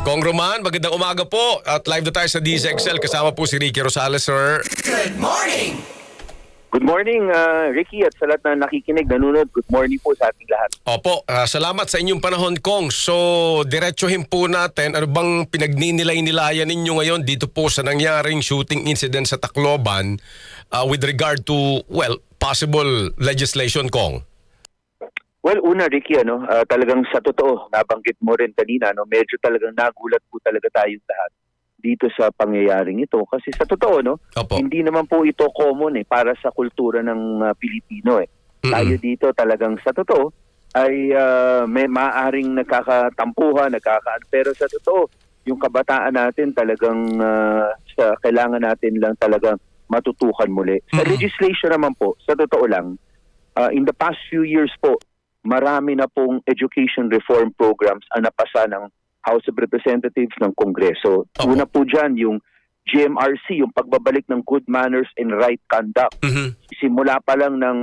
Kong Roman, magandang umaga po. At live na tayo sa DZXL. Kasama po si Ricky Rosales, sir. Good morning! Good morning, Ricky, at sa lahat na nakikinig, nanonood. Good morning po sa ating lahat. Opo, salamat sa inyong panahon, Kong. So, diretsuhin po natin, ano bang pinagninilay-nilayan ninyo ngayon dito po sa nangyaring shooting incident sa Tacloban with regard to, well, possible legislation, Kong? Well, una, Ricky, talagang sa totoo, nabanggit mo rin kanina, medyo talagang nagulat po talaga tayong lahat dito sa pangyayaring ito. Kasi sa totoo, Opo. hindi naman po ito common para sa kultura ng Pilipino. Tayo dito talagang sa totoo ay may maaaring nagkakatampuhan, pero sa totoo, yung kabataan natin talagang kailangan natin lang talagang matutukan muli. Sa legislation naman po, sa totoo lang, in the past few years po, marami na pong education reform programs ang napasa ng House of Representatives ng Kongreso. Opo. Una po dyan, yung GMRC, yung pagbabalik ng good manners and right conduct. Simula pa lang ng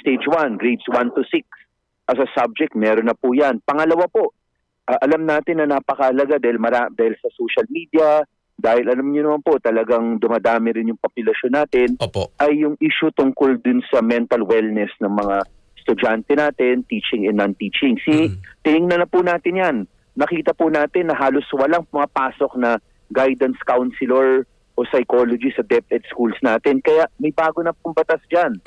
Stage 1, grades 1 to 6 as a subject, meron na po yan. Pangalawa po, alam natin na napakalaga dahil sa social media, dahil alam niyo naman po, talagang dumadami rin yung populasyon natin, Opo. ay yung issue tungkol dun sa mental wellness ng mga estudyante natin, teaching and non-teaching. Tingnan na po natin yan. Nakita po natin na halos walang pumapasok na guidance counselor o psychologist sa DepEd schools natin. Kaya may bago na pong batas dyan.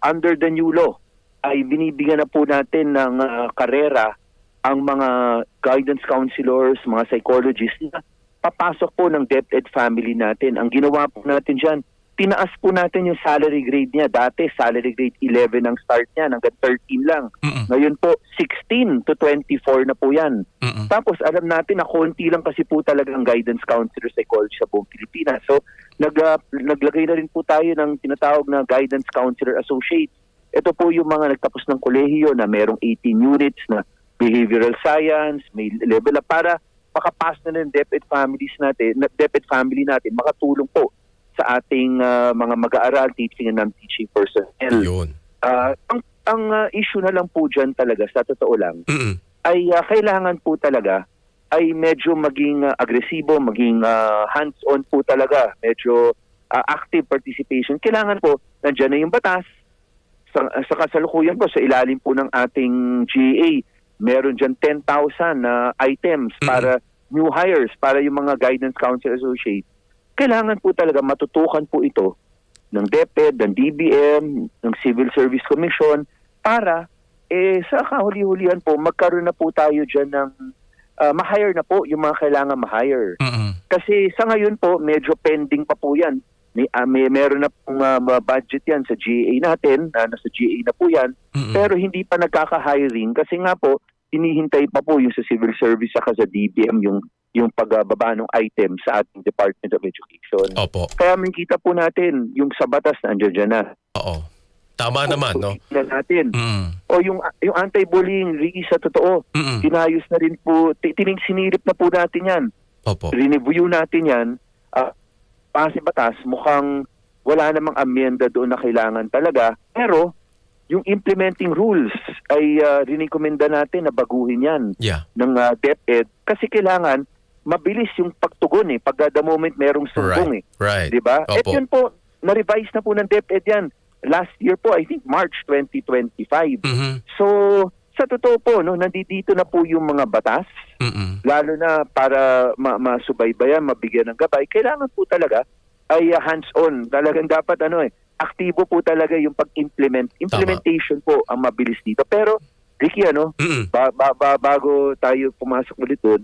Under the new law, ay binibigyan na po natin ng karera ang mga guidance counselors, mga psychologists na papasok po ng DepEd family natin. Ang ginawa po natin dyan, tinaas po natin yung salary grade niya. Dati, salary grade 11 ang start niya, hanggang 13 lang. Ngayon po, 16 to 24 na po yan. Tapos, alam natin na konti lang kasi po talaga ang guidance counselor psychologist sa buong Pilipinas. So, naglagay na rin po tayo ng tinatawag na guidance counselor associate. Ito po yung mga nagtapos ng kolehiyo na merong 18 units na behavioral science, may level up para makapass na ng DepEd family natin, makatulong po sa ating mga mag-aaral, teaching and non-teaching personnel. Yun. Ang issue na lang po dyan talaga, sa totoo lang, ay kailangan po talaga ay medyo maging agresibo, maging hands-on po talaga, medyo active participation. Kailangan po, nandiyan na yung batas, sa kasalukuyan po, sa ilalim po ng ating GA, meron dyan 10,000 items para new hires, para yung mga guidance council associates. Kailangan po talaga matutukan po ito ng DepEd, ng DBM, ng Civil Service Commission para sa kahuli-hulihan po magkaroon na po tayo dyan ng ma-hire na po yung mga kailangan ma-hire. Kasi sa ngayon po medyo pending pa po yan. Meron na pong budget yan sa GA natin, nasa GA na po yan, pero hindi pa nagkaka-hiring kasi nga po hinihintay pa po yung sa Civil Service saka sa DBM yung pagbaba ng item sa ating Department of Education. Opo. Kaya makikita po natin yung sa batas nandiyan dyan na. Oo. Tama naman, no? Natin. O yung anti-bullying, Ricky, sa totoo, tinayos na rin po, sinilip na po natin yan. Opo. Review natin yan. Kasi batas, mukhang wala namang amyenda doon na kailangan talaga. Pero, yung implementing rules ay rinikomenda natin na baguhin yan ng DepEd. Kasi kailangan, mabilis yung pagtugon pag the moment merong sumbong Right. Diba? Opo. At yun po, na-revise na po ng DepEd yan. Last year po, I think March 2025. So, sa totoo po, nandito na po yung mga batas, lalo na para masubaybayan, mabigyan ng gabay, kailangan po talaga ay hands-on. Talagang dapat aktibo po talaga yung pag-implement. Implementation po ang mabilis dito. Pero, Ricky, bago tayo pumasok ulit doon,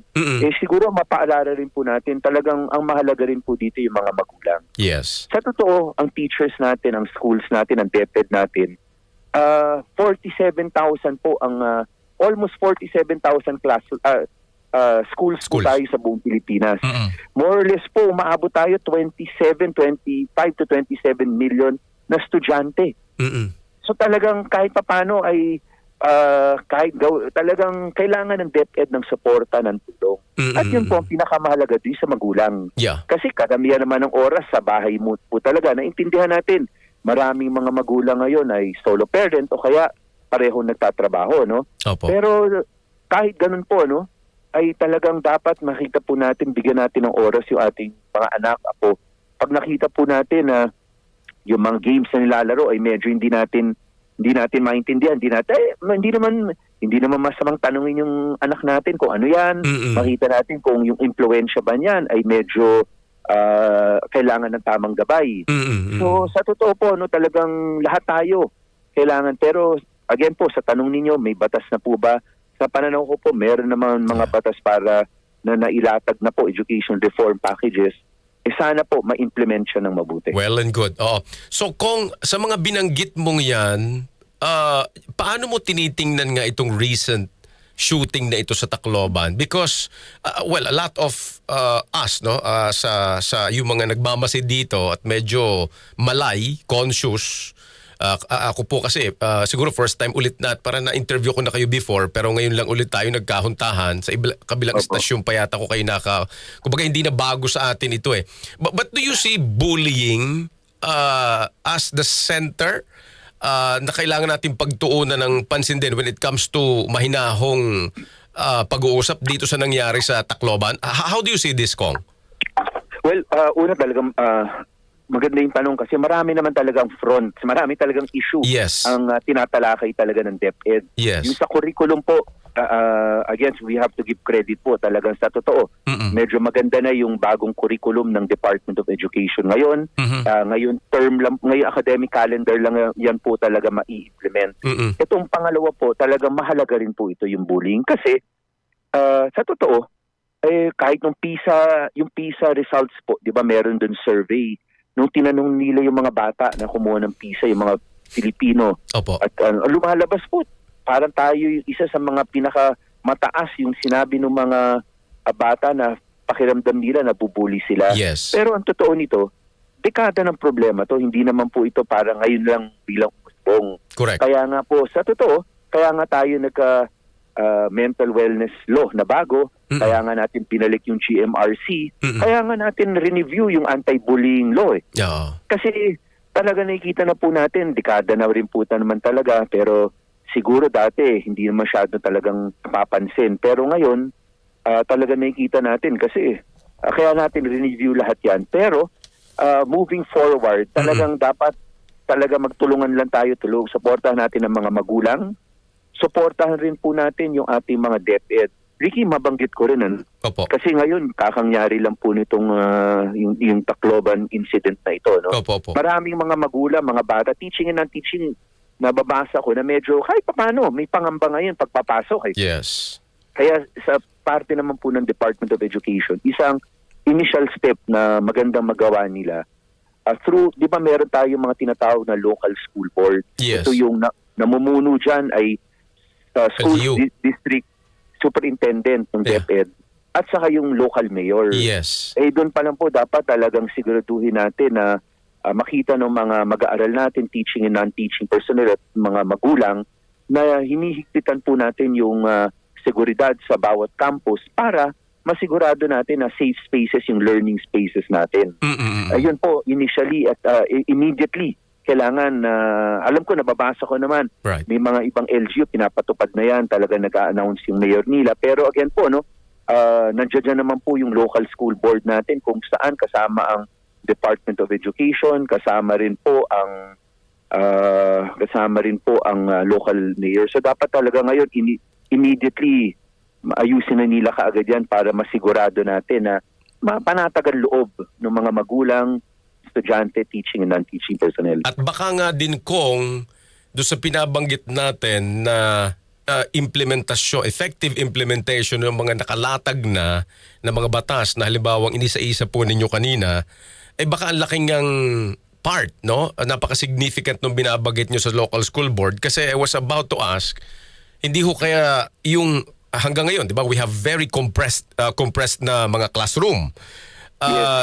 siguro mapaalala rin po natin, talagang ang mahalaga rin po dito yung mga magulang. Yes. Sa totoo, ang teachers natin, ang schools natin, ang DepEd natin, 47,000 po ang, almost 47,000 schools po tayo sa buong Pilipinas. More or less po, umaabot tayo 25 to 27 million na estudyante. So talagang kahit papano ay talagang kailangan ng DepEd ng suporta, ng tulong. At yun po ang pinakamahalaga din sa magulang. Kasi karamihan naman ng oras sa bahay mo po talaga. Naintindihan natin, maraming mga magulang ngayon ay solo parent o kaya pareho nagtatrabaho, no? Opo. Pero kahit ganun po, no, ay talagang dapat makita po natin, bigyan natin ng oras yung ating mga anak, apo. Pag nakita po natin na yung mga games na nilalaro ay medyo hindi natin maintindihan, hindi naman masamang tanungin yung anak natin kung ano yan. Makita natin kung yung impluwensya ba niyan ay medyo kailangan ng tamang gabay. So sa totoo po, no, talagang lahat tayo kailangan. Pero again po, sa tanong ninyo, may batas na po ba? Sa pananaw ko po, meron naman mga batas para na nailatag na po education reform packages. Sana po ma-implement siya ng mabuti. Well and good. Oo. So kung sa mga binanggit mong yan, paano mo tinitingnan nga itong recent shooting na ito sa Tacloban? Because, a lot of us, no, sa yung mga nagmamasid dito at medyo malay, conscious, ako po kasi siguro first time ulit para na-interview ko na kayo before pero ngayon lang ulit tayo nagkahuntahan sa kabilang estasyon pa yata ko kayo kumbaga hindi na bago sa atin ito eh. But do you see bullying as the center na kailangan natin pagtuunan ng pansin din when it comes to mahinahong pag-uusap dito sa nangyari sa Tacloban? How do you see this, Kong? Well, una talagang maganda yung tanong kasi marami naman talagang front, marami talagang issue ang tinatalakay talaga ng DepEd. Yung sa curriculum po, again, we have to give credit po talagang sa totoo. Medyo maganda na yung bagong curriculum ng Department of Education ngayon. Ngayon term lang, ngayon academic calendar lang yan po talaga mai-implement. Itong pangalawa po, talagang mahalaga rin po ito yung bullying kasi sa totoo, kahit yung PISA results po, 'di ba, meron dun survey. Nung tinanong nila yung mga bata na kumuha ng PISA, yung mga Pilipino. Opo. At lumalabas po, parang tayo yung isa sa mga pinakamataas yung sinabi ng mga bata na pakiramdam nila nabubuli sila. Pero ang totoo nito, dekada ng problema to. Hindi naman po ito parang ngayon lang bilang usbong. Correct. Kaya nga po, sa totoo, kaya nga tayo mental wellness law na bago. Kaya nga natin pinalik yung GMRC. Kaya nga natin review yung anti-bullying law. Kasi talaga nakikita na po natin, dekada na rin po naman talaga. Pero siguro dati hindi masyado talagang napapansin. Pero ngayon, talaga nakikita natin kasi kaya natin review lahat yan. Pero moving forward, talagang dapat talaga magtulungan lang tayo. Suportahan natin ang mga magulang. Suportahan rin po natin yung ating mga DepEd. Ricky, mabanggit ko rin. Kasi ngayon, kakangyari lang po nitong yung Tacloban incident na ito. No? Maraming mga magulang, mga bata, teaching and non-teaching, nababasa ko na medyo kahit paano, may pangamba ngayon pagpapasok. Kaya sa parte naman po ng Department of Education, isang initial step na magandang magawa nila, through, di ba meron tayong mga tinatawag na local school board. Ito yung namumuno dyan ay school district superintendent ng DepEd at saka yung local mayor. Doon pa lang po dapat talagang siguraduhin natin na makita ng mga mag-aaral natin, teaching and non-teaching personnel at mga magulang na hinihigpitan po natin yung seguridad sa bawat campus para masigurado natin na safe spaces yung learning spaces natin. Ayun po, initially at immediately kailangan alam ko, nababasa ko naman, may mga ibang LGU, pinapatupad na yan, talaga nag-a-announce yung mayor nila. Pero again po, nandiyan naman po yung local school board natin kung saan kasama ang Department of Education, kasama rin po ang local mayor. So dapat talaga ngayon, immediately, ayusin na nila kaagad yan para masigurado natin na panatagan loob ng mga magulang, estudyante, teaching and non-teaching personnel. At baka nga din kung doon sa pinabanggit natin na effective implementation ng mga nakalatag na mga batas na halimbawang inisa-isa po ninyo kanina, baka ang laking ang part, no? Napaka-significant nung binabanggit nyo sa local school board kasi I was about to ask, hindi ho kaya yung hanggang ngayon, di ba, we have very compressed na mga classroom.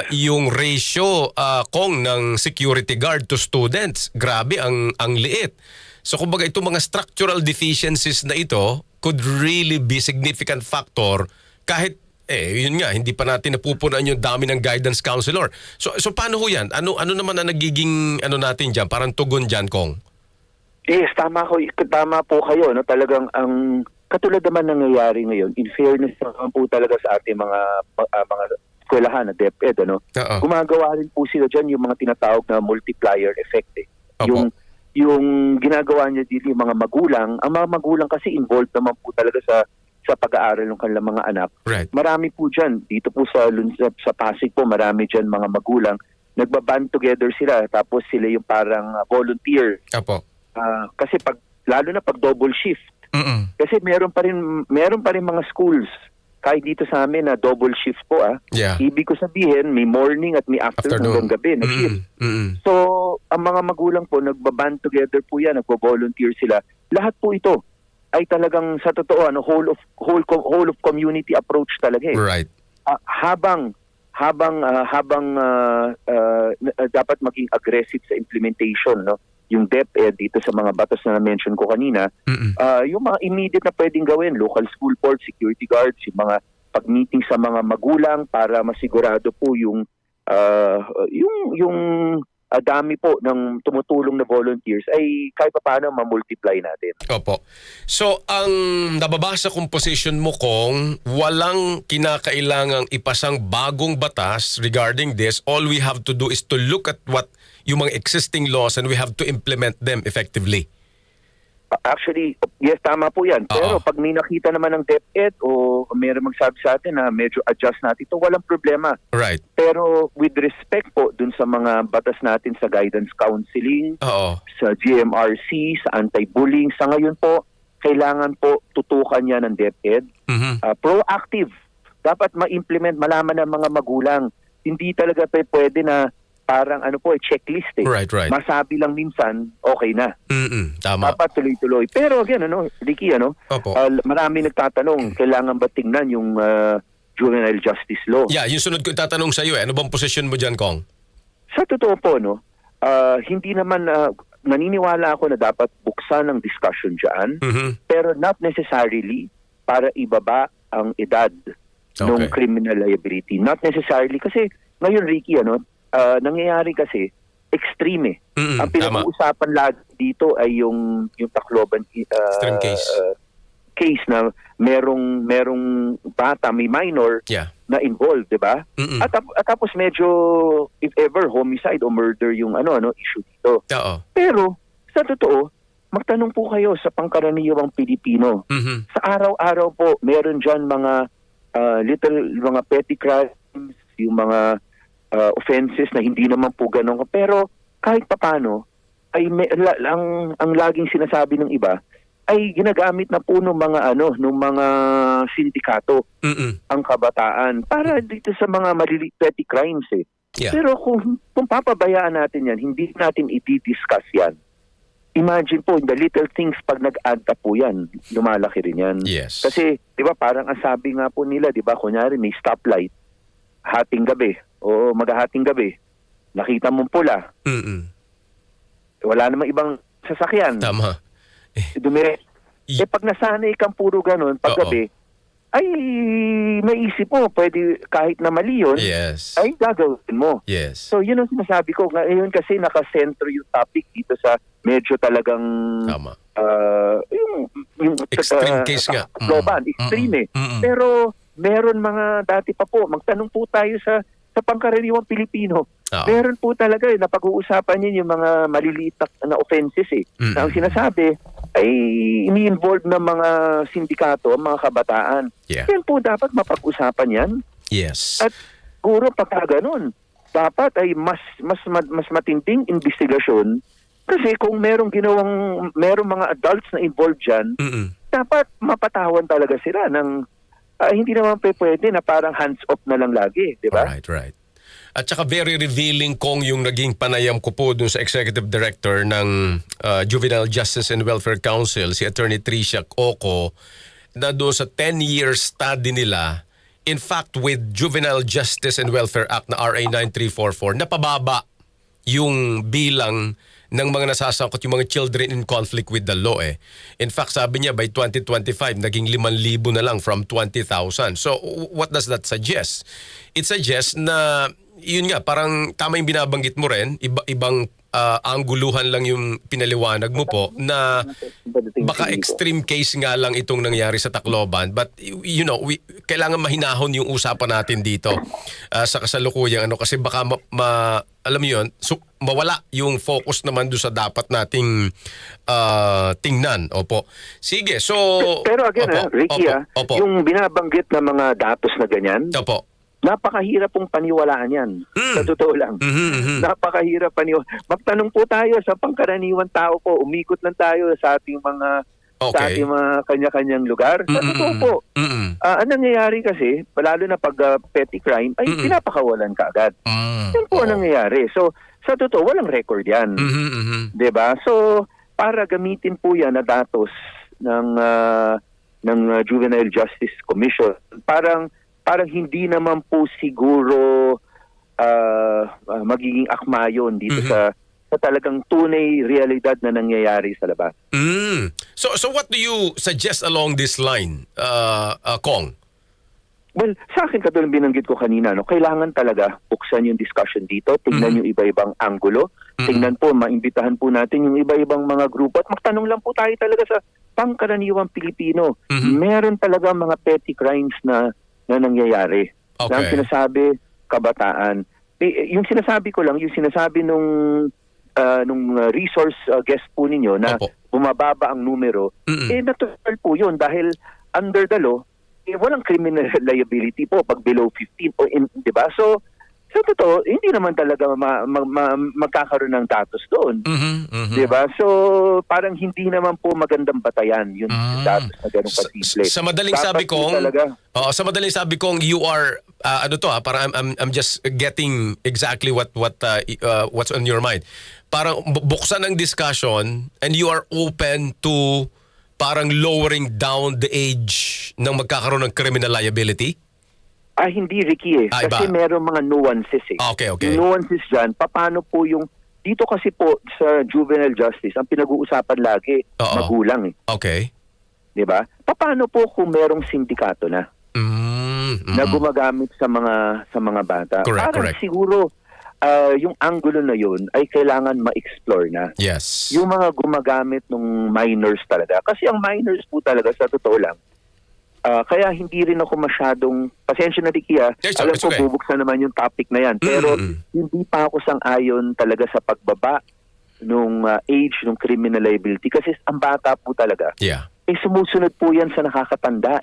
Yung ratio kung ng security guard to students, grabe ang liit. So kumbaga itong mga structural deficiencies na ito could really be significant factor kahit yun nga, hindi pa natin napupunan yung dami ng guidance counselor. So paano ho yan? Ano naman ang nagiging natin dyan? Parang tugon dyan, Kong? Yes, tama po kayo. No? Talagang ang katulad naman nangyayari ngayon, in fairness naman po talaga sa ating mga eskwelahan na DepEd, Oo. gumagawa rin po sila dyan yung mga tinatawag na multiplier effect. Opo. Yung ginagawa niya dito yung mga magulang, ang mga magulang kasi involved naman po talaga sa pag-aaral ng kanilang mga anak. Right. Marami po dyan, dito po sa Pasig po, marami dyan mga magulang, nagbaband together sila, tapos sila yung parang volunteer. Opo. Kasi lalo na pag double shift, kasi meron pa rin mga schools kahit dito sa amin na double shift po. Yeah. Ibig ko sabihin, may morning at may afternoon hanggang gabi na shift. So, ang mga magulang po, nagbaband together po yan, nagbo-volunteer sila. Lahat po ito ay talagang sa totoo, whole of community approach talaga eh. Right. Habang dapat maging aggressive sa implementation, yung DepEd dito sa mga batas na na-mention ko kanina, yung mga immediate na pwedeng gawin, local school board, security guards, yung mga pag-meeting sa mga magulang para masigurado po yung dami po ng tumutulong na volunteers ay kahit paano ma-multiply natin. Opo. So, ang nababasa kong position mo, Kong, walang kinakailangang ipasang bagong batas regarding this. All we have to do is to look at what yung mga existing laws and we have to implement them effectively. Actually, yes, tama po yan. Pero pag may nakita naman ng DepEd o mayroon magsabi sa atin na medyo adjust natin ito, walang problema. Right. Pero with respect po dun sa mga batas natin sa guidance counseling, sa GMRC, sa anti-bullying, sa ngayon po, kailangan po tutukan yan ng DepEd. Proactive. Dapat ma-implement, malaman ng mga magulang. Hindi talaga pwede na parang checklist eh. Right. Masabi lang minsan, okay na. Tama. Dapat tuloy-tuloy. Pero again, Ricky, Opo. marami nagtatanong, kailangan ba tingnan yung juvenile justice law? Yeah, yung sunod ko tatanong sa iyo, ano bang position mo diyan, Kong? Sa totoo po, hindi naman, naniniwala ako na dapat buksan ang discussion dyan, pero not necessarily para ibaba ang edad ng criminal liability. Not necessarily, kasi ngayon, Ricky, nangyayari kasi extreme eh. Ang pinag-uusapan lagi dito ay yung Tacloban extreme case na merong bata, may minor na involved, 'di ba? At tapos medyo if ever homicide o murder yung issue dito. Pero sa totoo, magtanong po kayo sa pangkaraniwang Pilipino. Sa araw-araw po meron diyan mga mga petty crimes, yung mga offenses na hindi naman po ganun. Pero kahit papano, ay ang laging sinasabi ng iba, ay ginagamit na po ng mga mga sindikato ang kabataan para dito sa mga maliliit petty crimes eh. Yeah. Pero kung papabayaan natin yan, hindi natin i-discuss yan. Imagine po, the little things pag nag-add up po yan, lumalaki rin yan. Yes. Kasi, di ba, parang ang sabi nga po nila, di ba, kunyari may stoplight, hating gabi, o maghahating gabi, nakita mong pula. Wala namang ibang sasakyan. Tama. Dumire. Pag nasanay kang puro ganun, pag gabi, ay maisip mo, pwede kahit na mali yun, yes, ay gagawin mo. Yes. So yun ang sinasabi ko. Ngayon kasi nakasentro yung topic dito sa medyo talagang tama. Yung extreme case nga. Global, extreme eh. Pero meron mga dati pa po, magtanong po tayo sa pangkaraniwang Pilipino. Meron po talaga na pag-uusapan yun yung mga maliliit na offenses eh. Na ang sinasabi ay ini-involve ng mga sindikato, ang mga kabataan. Yeah. Yan po dapat mapag-usapan yan. Yes. At puro pagka ganun, dapat ay mas matinding investigasyon kasi kung merong mga adults na involved dyan, dapat mapatawan talaga sila ng hindi naman pwede na parang hands-off na lang lagi, di ba? Right. At saka very revealing, Kong, yung naging panayam ko po dun sa Executive Director ng Juvenile Justice and Welfare Council, si Attorney Tricia Oco, na doon sa 10-year study nila, in fact, with Juvenile Justice and Welfare Act na RA 9344, napababa yung bilang ng mga nasasangkot, yung mga children in conflict with the law eh. In fact, sabi niya by 2025, naging 5,000 na lang from 20,000. So, what does that suggest? It suggests na, yun nga, parang tama yung binabanggit mo rin, ibang angguluhan lang yung pinaliwanag mo po na baka extreme case nga lang itong nangyari sa Tacloban, but kailangan mahinahon yung usapan natin dito sa kasalukuyang kasi baka alam mo yun, mawala yung focus naman doon sa dapat nating tingnan. Opo. Sige, so Pero again, Ricky, opo. yung binabanggit na mga datos na ganyan, Opo. napakahirap pong paniwalaan yan. Sa totoo lang. Napakahirap paniwalaan. Magtanong po tayo sa pangkaraniwan tao po. Umikot lang tayo sa ating mga sa ating mga kanya-kanyang lugar. Sa totoo po. Ang nangyayari kasi, lalo na pag petty crime, ay pinapakawalan ka agad. Yan po ang nangyayari. So, sa totoo, walang record yan. Diba? So, para gamitin po yan na datos ng Juvenile Justice Commission, parang hindi naman po siguro magiging akma yun dito sa talagang tunay realidad na nangyayari sa labas. So what do you suggest along this line, Kong? Well, sa akin katulad binanggit ko kanina, kailangan talaga buksan yung discussion dito, tingnan yung iba-ibang anggulo, tingnan po, maimbitahan po natin yung iba-ibang mga grupo at magtanong lang po tayo talaga sa pangkaraniwang Pilipino. Meron talaga mga petty crimes na nangyayari. Okay. Na ang sinasabi, kabataan. Yung sinasabi ko lang, yung sinasabi nung resource guest po ninyo na bumababa ang numero, natural po yun dahil under the law, walang criminal liability po pag below 15 o di ba? So, sa totoo, hindi naman talaga magkakaroon ng datos doon. Di ba? So, parang hindi naman po magandang batayan yung datos na ganun kasimple. Sa madaling sabi kong, sa madaling sabi kong, you are, parang I'm just getting exactly what's on your mind. Parang buksan ang discussion and you are open to parang lowering down the age ng magkakaroon ng criminal liability? Hindi, Ricky kasi meron mga nuances Okay. Yung nuances dyan, paano po yung, dito kasi po sa juvenile justice, ang pinag-uusapan lagi, magulang Okay. Diba? Paano po kung merong sindikato na? Na gumagamit sa mga bata? Correct. Siguro, yung angulo na yun ay kailangan ma-explore na. Yes. Yung mga gumagamit ng minors talaga. Kasi ang minors po talaga, sa totoo lang, kaya hindi rin ako masyadong, pasensya na Ricky alam ko bubuksan naman yung topic na yan, pero hindi pa ako sang-ayon talaga sa pagbaba nung age ng criminal liability kasi ang bata po talaga. Sumusunod po yan sa nakakatanda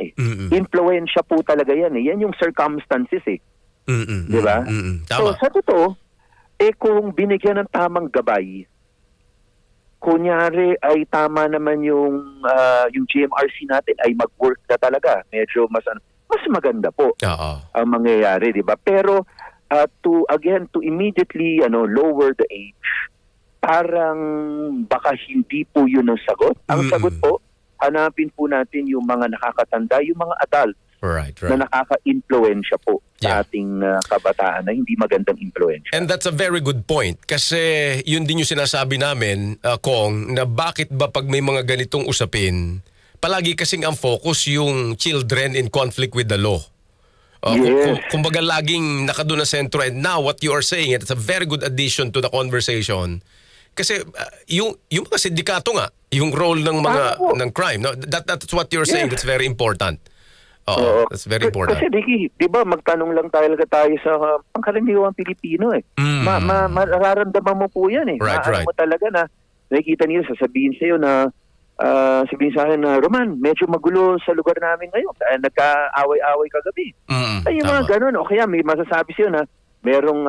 Influensya po talaga yan Yan yung circumstances diba? So sa totoo, kung binigyan ng tamang gabay, kunyari ay tama naman yung GMRC natin ay mag-work na talaga. Medyo mas maganda po ang mangyayari, di ba? Pero to immediately lower the age, parang baka hindi po yun ang sagot. Ang sagot po, hanapin po natin yung mga nakakatanda, yung mga adult na nakaka-influensya po sa ating kabataan na hindi magandang influensya. And that's a very good point kasi yun din yung sinasabi namin, Kong, na bakit ba pag may mga ganitong usapin, palagi kasing ang focus yung children in conflict with the law. Kumbaga laging nakadun na sentro, and now what you are saying, it's a very good addition to the conversation. Kasi yung mga sindikato nga, yung role ng mga ng crime, no? That's what you're saying, that's very important. That's very important. Kasi Ricky, di ba magtanong lang tayo sa pangkaraniwang Pilipino mararamdaman mo po yan Right. mo talaga na nakikita nila, sasabihin sa'yo na sabihin sa akin na, Roman, medyo magulo sa lugar namin ngayon. Nagka-away-away kagabi. Ay, yung mga ganun. O kaya may masasabi sa'yo na merong,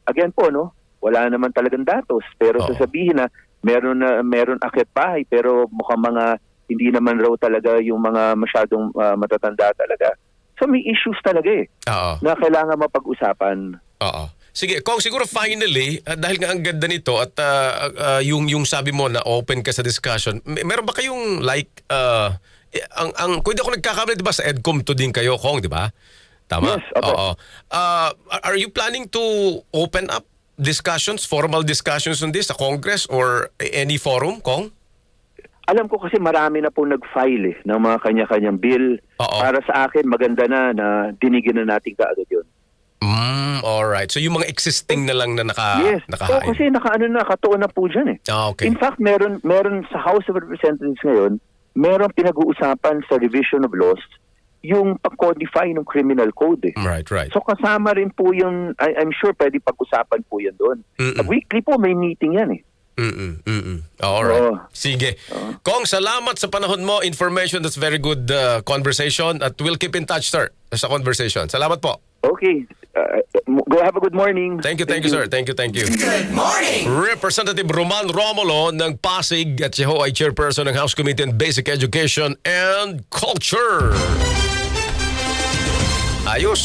again po, wala naman talagang datos. Pero sasabihin na meron akit bahay pero mukhang mga hindi naman raw talaga yung mga masyadong matatanda talaga. So may issues talaga na kailangan mapag-usapan. Sige, Kong, siguro finally, dahil nga ang ganda nito at yung sabi mo na open ka sa discussion, meron ba kayong kung hindi ako nagkakamali, di ba sa EDCOM to din kayo, Kong, di ba? Tama? Yes, opo. Are you planning to open up discussions, formal discussions on this sa Congress or any forum, Kong? Alam ko kasi marami na po nag-file ng mga kanya-kanyang bill. Para sa akin, maganda na dinigin na natin kaagad yun. Alright. So yung mga existing na lang na Yes. nakahain. Kasi nakatuon na po dyan eh. Okay. In fact, meron sa House of Representatives ngayon, meron pinag-uusapan sa revision of laws yung pag-codify ng criminal code eh. Right. So kasama rin po yung, I'm sure pwede pag-usapan po yan doon. Weekly po may meeting yan eh. Alright. Oo. Sige. Kong, salamat sa panahon mo. Information, that's very good conversation. At we'll keep in touch, sir, sa conversation. Salamat po. Okay. Go have a good morning. Thank you, sir. Thank you. Good morning! Representative Roman Romulo ng Pasig at siya ho ay chairperson ng House Committee on Basic Education and Culture. Ayos.